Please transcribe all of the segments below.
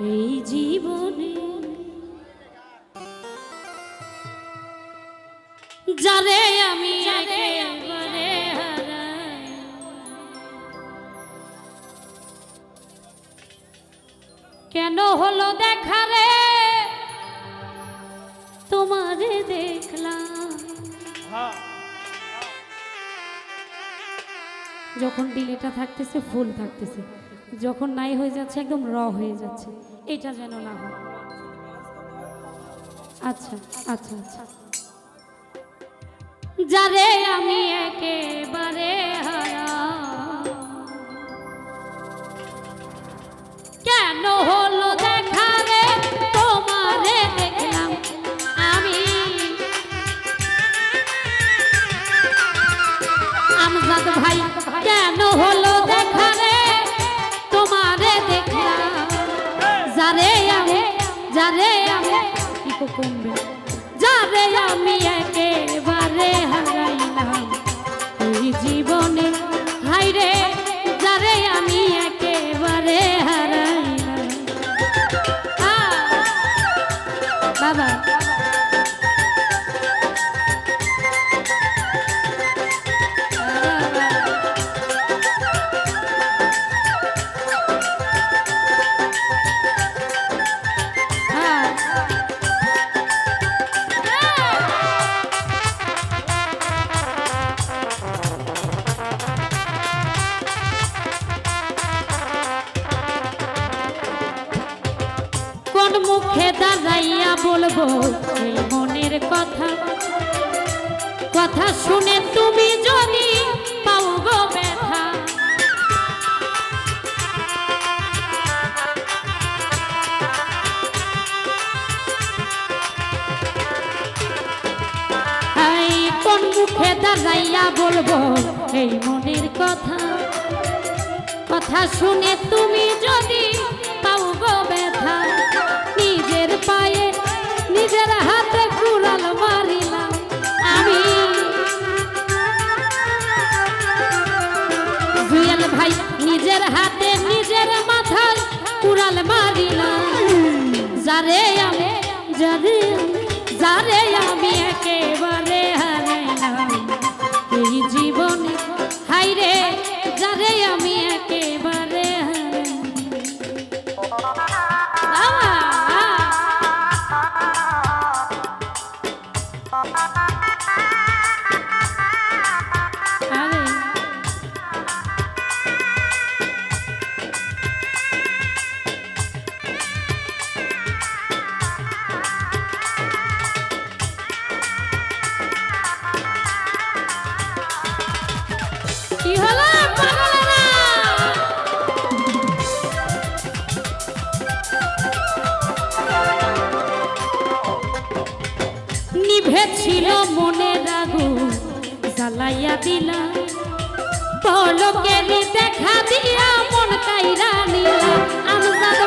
এই জীবনে যারে আমি একেবারে হারাই, কেন হলো দেখা রে তোমারে দেখলাম। যখন ডিলেটা থাকতেছে ফুল থাকতেছে, যখন নাই হয়ে যাচ্ছে একদম র হয়ে যাচ্ছে, এটা যেন না হয়। আচ্ছা আচ্ছা আচ্ছা, যারে আমি একেবারে হারা, কেন হলো দেখা রে তোমারে দেখলাম আমি। আমজাদ ভাই কেন হলো দেখা রে তোমারে দেখলাম, যারে আমি কি কমবে, যারে আমি একেবারে হারাইলাম এই জীবনে, হাই রে যারে আমি একেবারে হারাইলাম। বাবা কোন মুখে দাঁড়াইয়া বলবো এই মনের কথা, কথা শুনে তুমি যদি পাও গো ব্যথা। কোন মুখে দাঁড়াইয়া বলবো এই মনের কথা, কথা শুনে তুমি যদি পাও গো ব্যথা। নিজের পায়ে নিজের হাতে কুড়াল মারিলাম আমি, জুয়েল ভাই নিজের হাতে নিজের মাথায় কুড়াল মারিলাম। যারে আমি একেবারে হারাইলাম এই জীবনে, হাই রে যারে আমি একেবারে কি হলো পাগলেরা, নিভেছিল মনের আগুন জ্বালাইয়া দিলা, পলকের দেখা দিয়া মন কাইরা নিলা। আমজাদ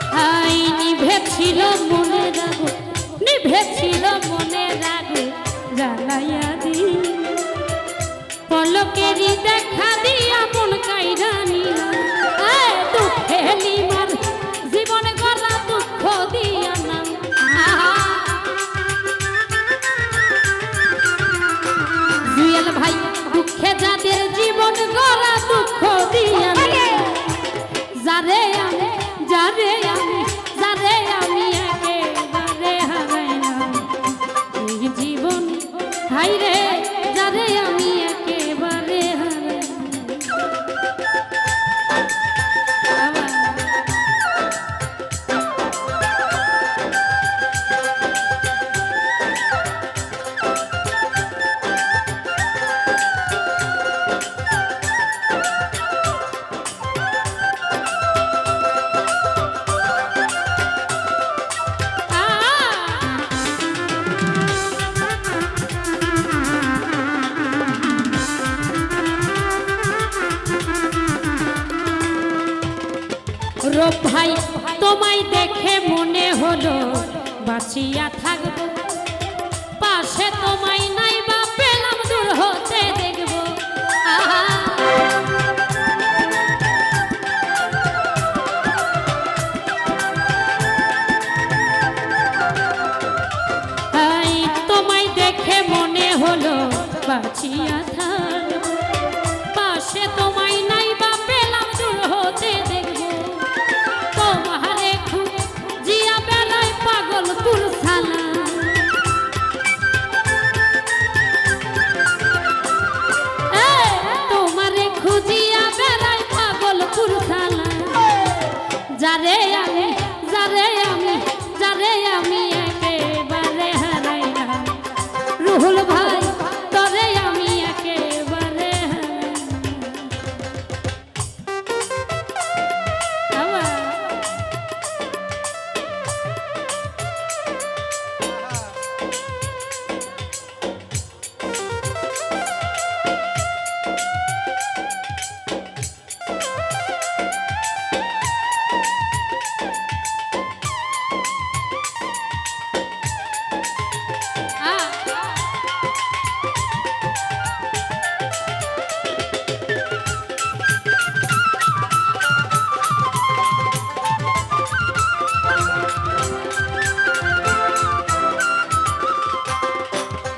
ভাই নিভেছিল মনের আগুন, নিভেছিল মনের আগুন জ্বালাইয়া দিলা, পলকেরই দেখা দিয়া মন কাইরা নিলা। দুঃখে নিমার জীবনে গড়া দুঃখ দিয়া না, জুয়েল ভাই দুঃখে যাদের জীবন গড়া দুঃখ দিয়া না। যারে আমি একেবারে হারাইলাম এই জীবন, হাই রে যারে আমি একেবারে রূপ ভাই তোমায় দেখে মনে হলো বাঁচিয়া থাকবো, পাশে তোমায় নাই বাঁচিয়া থাকব পাশে তোমায় নাই বা পেলাম দূর হতে দেখব তোমারে খুঁজিয়া বেলায় পাগলপুর সালা তোমারে খুঁজিয়া বেলায় পাগলপুর সালা যারে আমি একেবারে হারাইলাম রুহুল ভাই তরে আমি একেবারে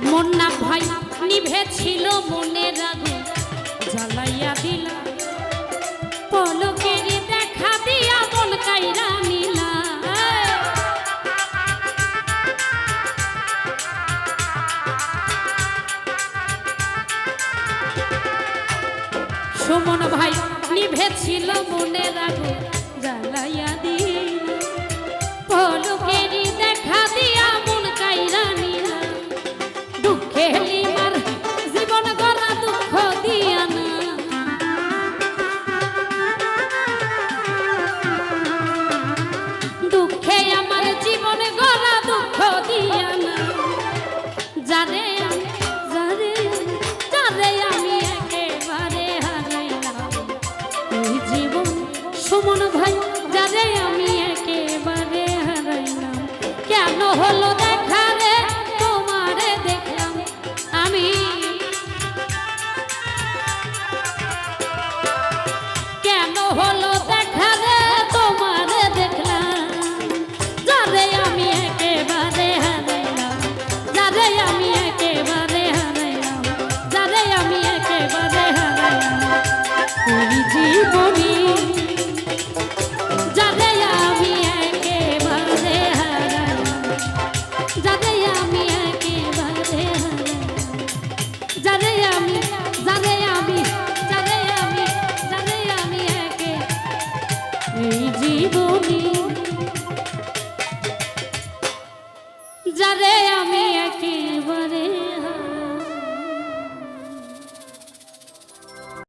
মুন্না ভাই নিভেছিল মনের আগুন জ্বালাইয়া দিলা পলকের দেখা দিয়া মন কাইরা নিলা সুমন ভাই নিভেছিল মনের আগুন জ্বালাইয়া দিলা পলকের দেখা দিয়া মন কাইরা নিলা দুঃখে লিমার জীবন গড়া দুঃখ দিয়া না দুঃখে আমার জীবন গড়া দুঃখ দিয়া না যারে